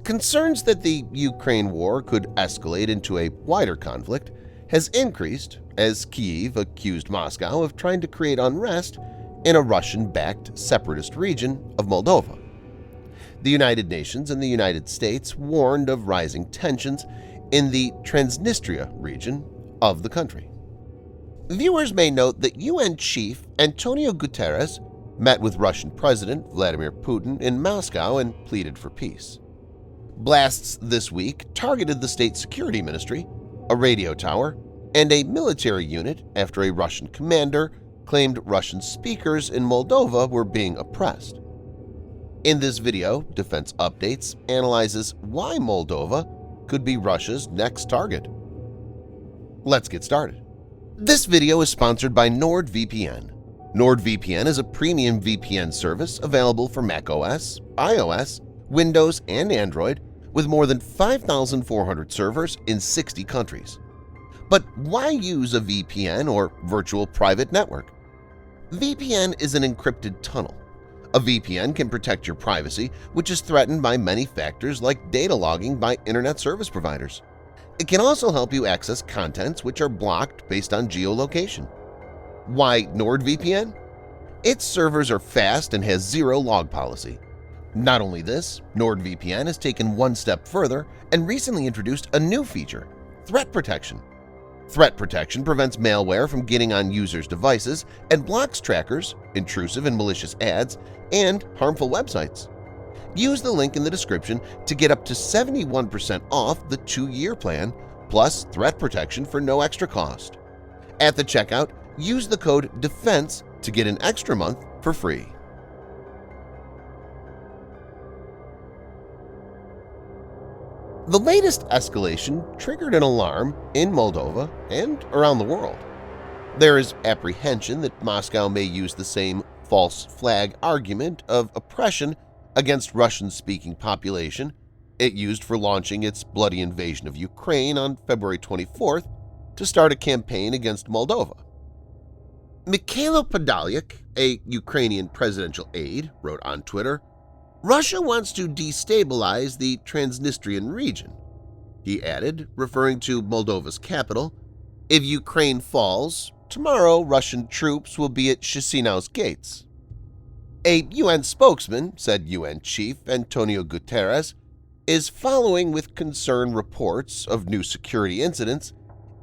Concerns that the Ukraine war could escalate into a wider conflict has increased as Kyiv accused Moscow of trying to create unrest in a Russian-backed separatist region of Moldova. The United Nations and the United States warned of rising tensions in the Transnistria region of the country. Viewers may note that UN Chief Antonio Guterres met with Russian President Vladimir Putin in Moscow and pleaded for peace. Blasts this week targeted the State Security Ministry, a radio tower, and a military unit after a Russian commander claimed Russian speakers in Moldova were being oppressed. In this video, Defense Updates analyzes why Moldova could be Russia's next target. Let's get started. This video is sponsored by NordVPN. NordVPN is a premium VPN service available for macOS, iOS, Windows, and Android with more than 5,400 servers in 60 countries. But why use a VPN or virtual private network? VPN is an encrypted tunnel. A VPN can protect your privacy, which is threatened by many factors like data logging by internet service providers. It can also help you access contents which are blocked based on geolocation. Why NordVPN? Its servers are fast and has zero log policy. Not only this, NordVPN has taken one step further and recently introduced a new feature, Threat Protection. Threat Protection prevents malware from getting on users' devices and blocks trackers, intrusive and malicious ads, and harmful websites. Use the link in the description to get up to 71% off the 2-year plan plus threat protection for no extra cost. At the checkout, use the code DEFENSE to get an extra month for free. The latest escalation triggered an alarm in Moldova and around the world. There is apprehension that Moscow may use the same false flag argument of oppression against Russian-speaking population it used for launching its bloody invasion of Ukraine on February 24th to start a campaign against Moldova. Mikhailo Podolyak, a Ukrainian presidential aide, wrote on Twitter, "Russia wants to destabilize the Transnistrian region." He added, referring to Moldova's capital, "If Ukraine falls, tomorrow Russian troops will be at Chisinau's gates." A UN spokesman said UN Chief Antonio Guterres is following with concern reports of new security incidents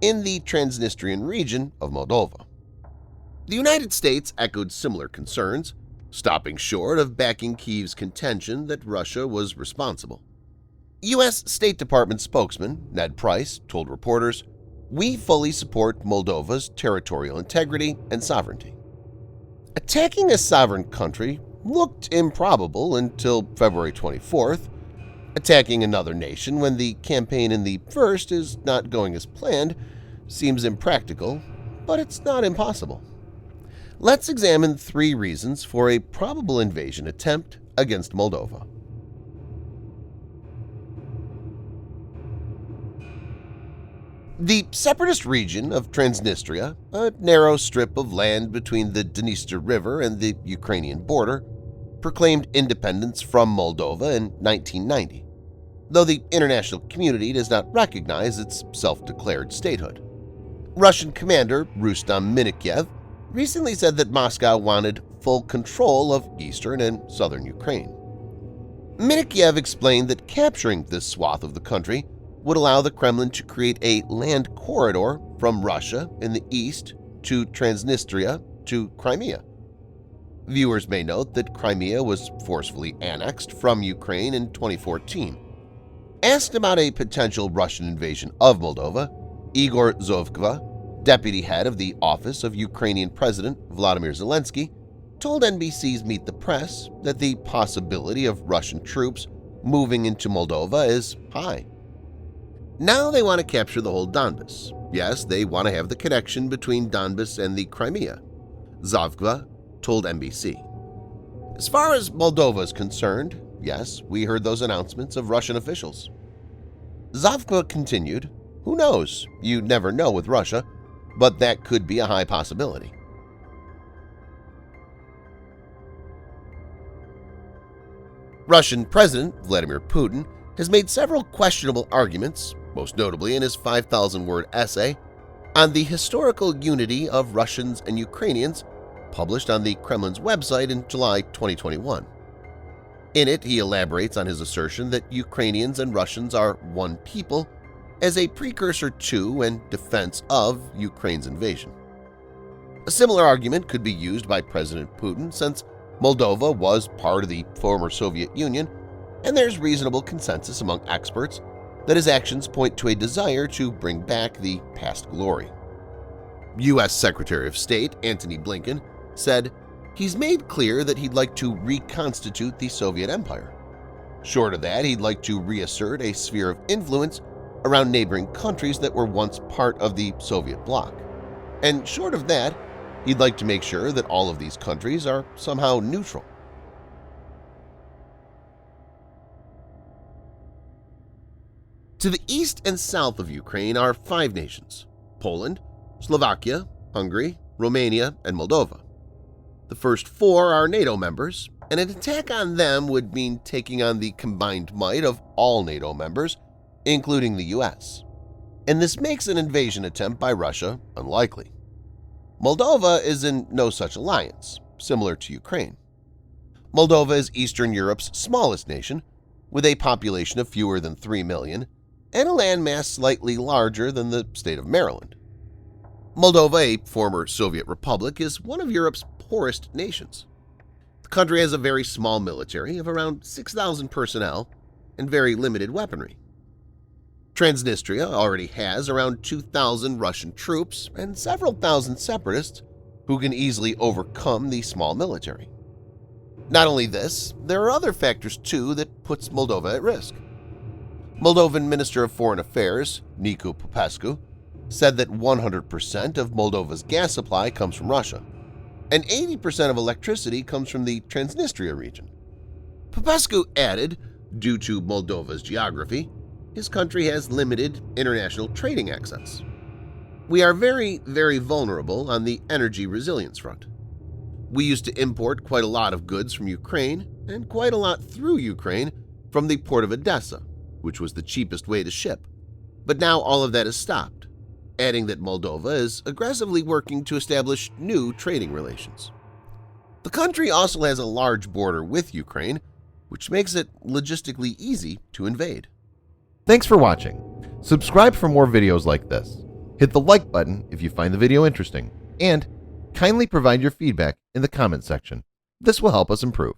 in the Transnistrian region of Moldova. The United States echoed similar concerns, stopping short of backing Kyiv's contention that Russia was responsible. U.S. State Department spokesman Ned Price told reporters, "We fully support Moldova's territorial integrity and sovereignty." Attacking a sovereign country looked improbable until February 24th. Attacking another nation when the campaign in the first is not going as planned seems impractical, but it's not impossible. Let's examine 3 reasons for a probable invasion attempt against Moldova. The separatist region of Transnistria, a narrow strip of land between the Dniester River and the Ukrainian border, proclaimed independence from Moldova in 1990, though the international community does not recognize its self-declared statehood. Russian commander Rustam Minikyev recently said that Moscow wanted full control of eastern and southern Ukraine. Minikyev explained that capturing this swath of the country would allow the Kremlin to create a land corridor from Russia in the east to Transnistria to Crimea. Viewers may note that Crimea was forcefully annexed from Ukraine in 2014. Asked about a potential Russian invasion of Moldova, Igor Zovkva, deputy head of the Office of Ukrainian President Vladimir Zelensky, told NBC's Meet the Press that the possibility of Russian troops moving into Moldova is high. Now they want to capture the whole Donbas. Yes, they want to have the connection between Donbas and the Crimea, Zovkva told NBC. As far as Moldova is concerned, yes, we heard those announcements of Russian officials. Zovkva continued, "Who knows? You never know with Russia, but that could be a high possibility." Russian President Vladimir Putin has made several questionable arguments, most notably in his 5,000-word essay on the historical unity of Russians and Ukrainians, published on the Kremlin's website in July 2021. In it, he elaborates on his assertion that Ukrainians and Russians are one people as a precursor to and defense of Ukraine's invasion. A similar argument could be used by President Putin since Moldova was part of the former Soviet Union, and there's reasonable consensus among experts that his actions point to a desire to bring back the past glory. U.S. Secretary of State Antony Blinken said, "He's made clear that he'd like to reconstitute the Soviet Empire. Short of that, he'd like to reassert a sphere of influence around neighboring countries that were once part of the Soviet bloc. And short of that, he'd like to make sure that all of these countries are somehow neutral." To the east and south of Ukraine are 5 nations: Poland, Slovakia, Hungary, Romania, and Moldova. The first 4 are NATO members, and an attack on them would mean taking on the combined might of all NATO members, including the US. And this makes an invasion attempt by Russia unlikely. Moldova is in no such alliance, similar to Ukraine. Moldova is Eastern Europe's smallest nation, with a population of fewer than 3 million and a landmass slightly larger than the state of Maryland. Moldova, a former Soviet republic, is one of Europe's poorest nations. The country has a very small military of around 6,000 personnel and very limited weaponry. Transnistria already has around 2,000 Russian troops and several thousand separatists who can easily overcome the small military. Not only this, there are other factors too that puts Moldova at risk. Moldovan Minister of Foreign Affairs, Nicu Popescu, said that 100% of Moldova's gas supply comes from Russia, and 80% of electricity comes from the Transnistria region. Popescu added, due to Moldova's geography, his country has limited international trading access. We are very, very vulnerable on the energy resilience front. We used to import quite a lot of goods from Ukraine and quite a lot through Ukraine from the port of Odessa, which was the cheapest way to ship. But now all of that is stopped, adding that Moldova is aggressively working to establish new trading relations. The country also has a large border with Ukraine, which makes it logistically easy to invade. Thanks for watching. Subscribe for more videos like this. Hit the like button if you find the video interesting, and kindly provide your feedback in the comment section. This will help us improve.